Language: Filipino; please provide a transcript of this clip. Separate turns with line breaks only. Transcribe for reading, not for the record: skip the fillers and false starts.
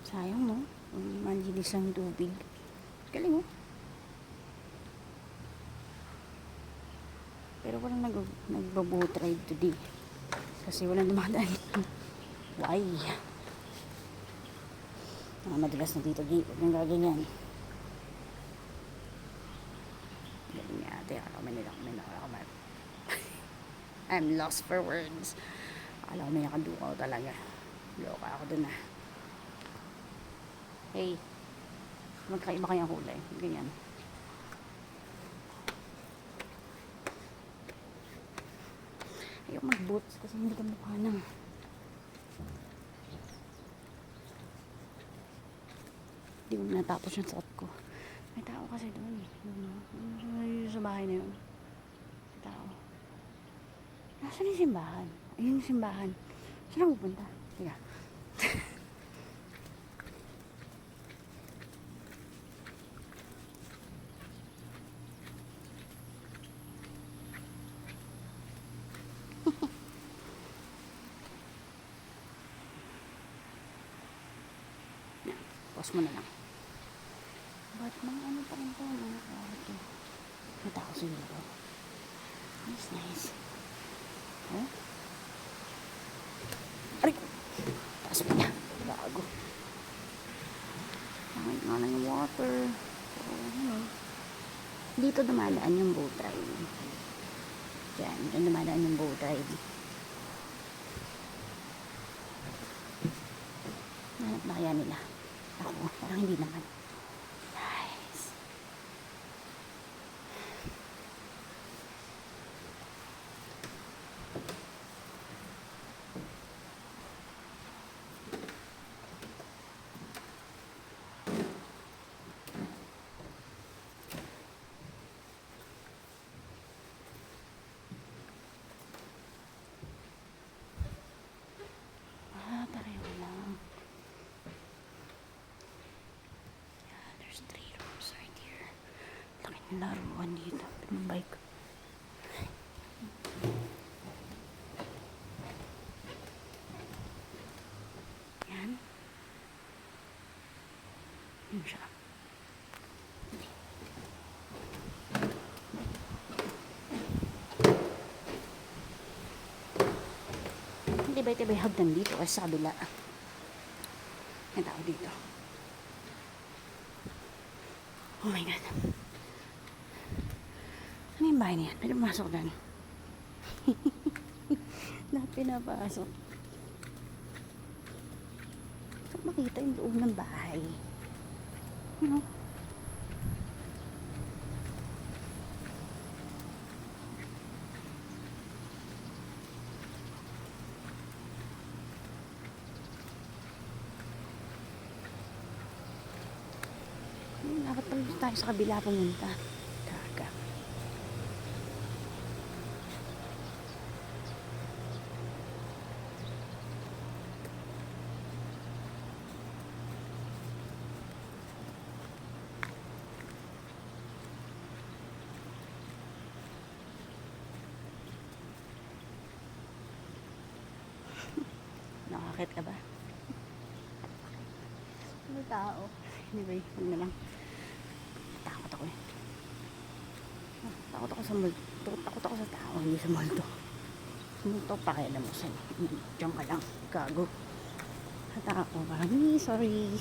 Sayang, no? Malinis ang tubig. Galing, oh. Pero walang nagbo-boat ride today. Kasi walang dumadaan. Why? Madalas na dito. Huwag nang gaganyan. Galing nga ate. I'm lost for words. Akala ko may nakadukaw talaga. Loka ako dun ah. Hey. Magkaiba kayang kulay. Ganyan. Ayaw mag-boots kasi hindi ka mukha nang. Hindi ko natapos yung suot ko. May tao kasi doon. Sa bahay na yun. May tao. Nasaan yung simbahan? Ayun yung simbahan. Saan ako pupunta? Tiga. Pause mo na lang. Ba't mga ano pa rin po? Mga kawato. May tao siguro. Nice. Oh? Aray! Taas mo na. Bago. Pangit nga lang yung water. So, dito dumadaan yung boat ride. Diyan dumadaan yung boat ride. Hanap na kaya nila? Ako, parang hindi naman. Nice. Pareho lang. Yeah, there's 3 rooms right here. Laki ng laruan dito. Pinabike. Yan. Yun siya. Tibay-tibay hagdan dito kasi sa kabila. May tao dito. Oh my God. Ano yung bahay niyan? Pwede pumasok doon. Lahat pinapasok. Saan makita yung loob ng bahay? Ano? Dapat pala tayo sa kabila pumunta. Kaga. Nakakit ka ba? May tao. Anyway, huwag na lang. Takot ako eh. Takot ako sa multo. Takot ako sa tao, hindi sa multo. Multo, pakialam mo sa'yo. Diyan ka lang. Gago. Sa tao, parang, sorry.